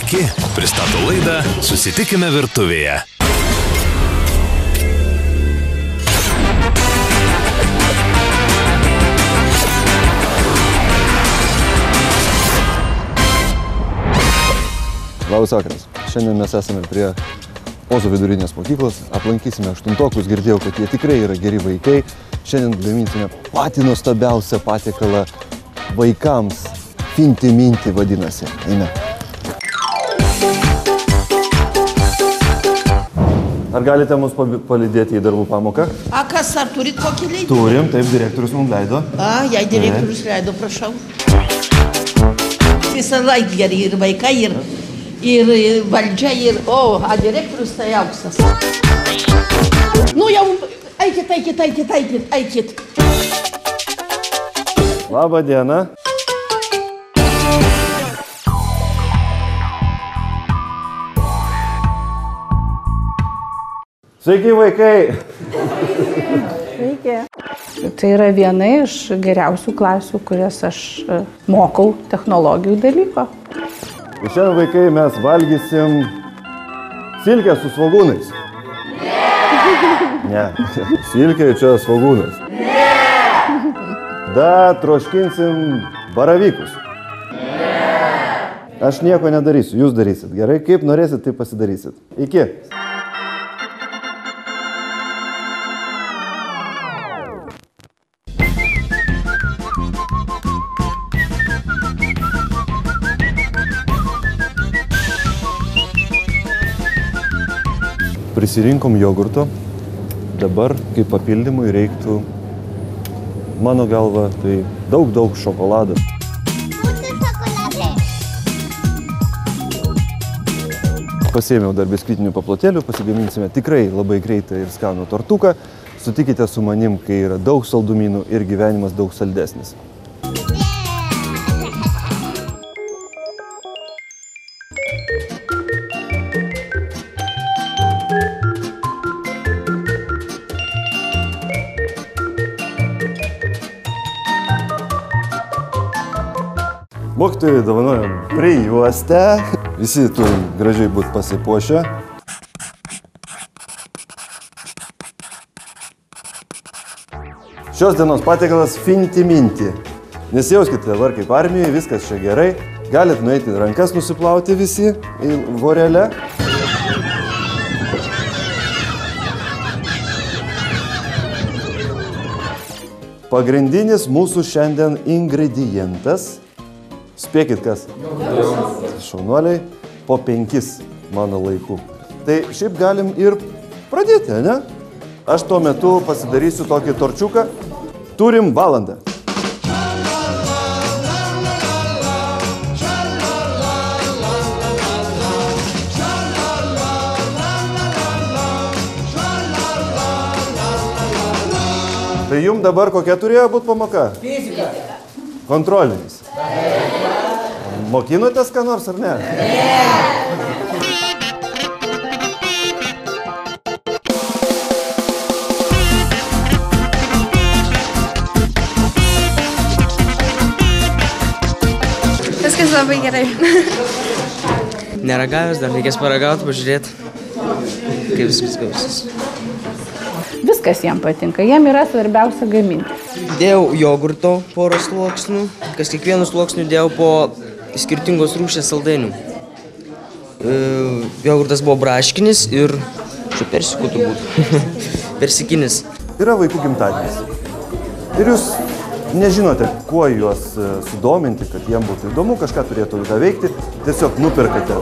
Sveiki, pristato laidą Susitikime virtuvėje. Labas vakaras. Šiandien mes esame prie Ozo vidurinės mokyklos. Aplankysime aštuntokus. Girdėjau, kad jie tikrai yra geri vaikai. Šiandien gaminsime patį nuostabiausią patiekalą vaikams. Finti minti vadinasi. Eime. Ar galite mus palydėti į darbų pamoką? A kas, ar turit kokį leidimą? Turim, taip, direktorius mums leido. Jei direktorius leido, prašau. Visą laiką geri ir vaikai, ir valdžia, a direktorius tai auksas. Nu jau, eikit. Labą dieną. Sveiki, vaikai! Sveiki. Tai yra viena iš geriausių klasių, kurias aš mokau technologijų dalyko. Ir šiandien, vaikai, mes valgysim silkę su svogūnais. Ne. Silkė čia svogūnas. Ne. Da troškinsim baravykus. Ne. Aš nieko nedarysiu, jūs darysit. Gerai, kaip norėsit, taip pasidarysit. Iki. Prisirinkom jogurto. Dabar, kaip papildymui, reiktų, mano galva, tai daug šokolado. Pasiėmiau dar biskvitinių paplotėlių, pasigaminsime tikrai labai greitą ir skanų tortuką. Sutikite su manim, kai yra daug saldumynų ir gyvenimas daug saldesnis. Mokytojai dovanojam prijuostę. Visi turim gražiai būti pasipuošę. Šios dienos patiekalas Finti minti. Nesijauskite dabar kaip armijoje, viskas čia gerai. Galit nueiti rankas nusiplauti visi į vorelę. Pagrindinis mūsų šiandien ingredientas. Spėkit kas? Šaunuoliai, po 5 mano laikų. Tai šiaip galim ir pradėti, ne? Aš tuo metu pasidarysiu tokį torčiuką. Turim valandą. Tai jums dabar kokia turėjo būti pamoka? Fizika. Kontrolinis. Mokinotės ką nors, ar ne? Ne! Viskas labai gerai. Neragavęs, dar reikės paragauti, pažiūrėti, kaip viskas gausis. Viskas jam patinka, jam yra svarbiausia gaminti. Dėjau jogurto porą sluoksnių, kas kiekvienų sluoksnių dėjau po skirtingos rūšies saldainių. Jogurtas buvo braškinis ir persikų turbūt. Persikinis. Yra vaikų gimtadienis. Ir jūs nežinote, kuo juos sudominti, kad jiem būtų įdomu, kažką turėtų veikti. Tiesiog nuperkate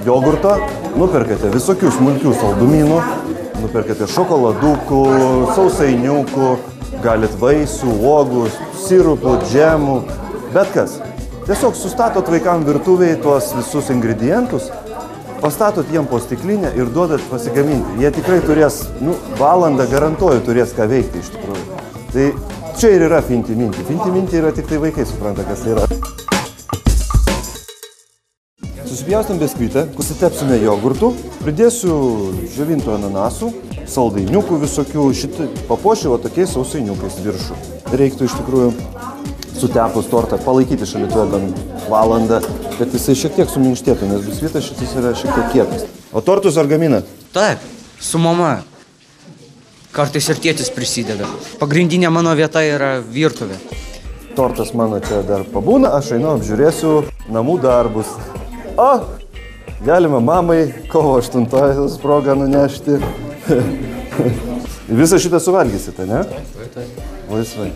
jogurto, nuperkate visokių smulkių saldumynų, nuperkate šokoladukų, sausainiukų, galit vaisių, uogų, sirupų, džemų, bet kas. Tiesiog sustatot vaikam virtuvėje tuos visus ingredientus, pastatot jiem po stiklinę ir duodat pasigaminti. Jie tikrai turės, valandą garantuoju, turės ką veikti iš tikrųjų. Tai čia ir yra Finti minti. Finti minti yra tik tai vaikai supranta, kas tai yra. Susipjaustam biskvitą, susitepsime jogurtų, pridėsiu džiovintų ananasų, saldainiukų visokių, papuošiu tokiais sausainiukais viršų. Reiktų iš tikrųjų sutepus tortą, palaikyti šaldytuve bent valandą, kad jisai šiek tiek suminkštėtų, nes biskvitas šitas yra šiek tiek kietas. O tortus ar gamina? Taip, su mama. Kartais ir tėtis prisideda. Pagrindinė mano vieta yra virtuvė. Tortas mano čia dar pabūna, aš einu apžiūrėsiu namų darbus. O, galima mamai kovo 8 progą nunešti. Visą šitą suvalgysite, ne? Taip. Laisvai.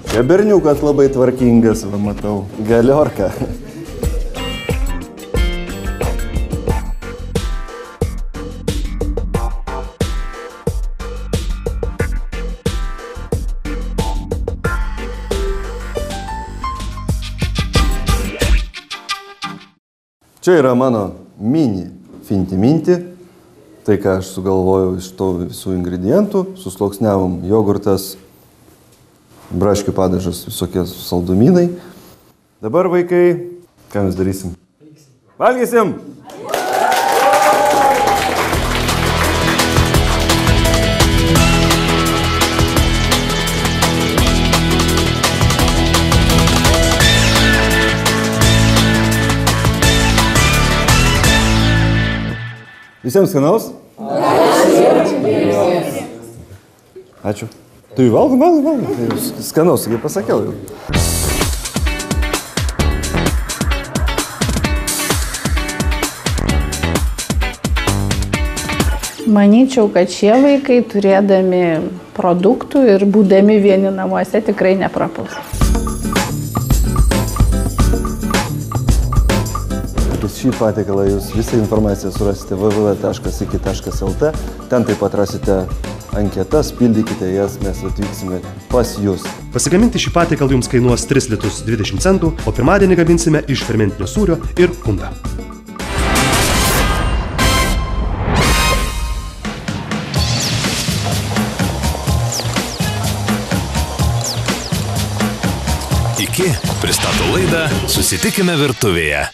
Čia berniukas labai tvarkingas, va matau, galiorka. Čia yra mano mini finti minti. Tai, ką aš sugalvojau iš to visų ingredientų, susluoksniavom jogurtas, braškių padažas, visokie saldumynai. Dabar, vaikai, ką mes darysim? Valgysim! Visiems skanaus? Ačiū. Tai valgom. Skanaus, kaip pasakiau jau. Manyčiau, kad šie vaikai, turėdami produktų ir būdami vieni namuose, tikrai neprapuls. Apie šį patiekalą jūs visą informaciją surasite www.iki.lt. Ten taip pat rasite anketas, pildykite jas, mes atvyksime pas jūs. Pasigaminti šį patiekalą jums kainuos 3 litus 20 centų, o pirmadienį gaminsime iš fermentinio sūrio ir kumpio. Iki pristato laidą Susitikime virtuvėje.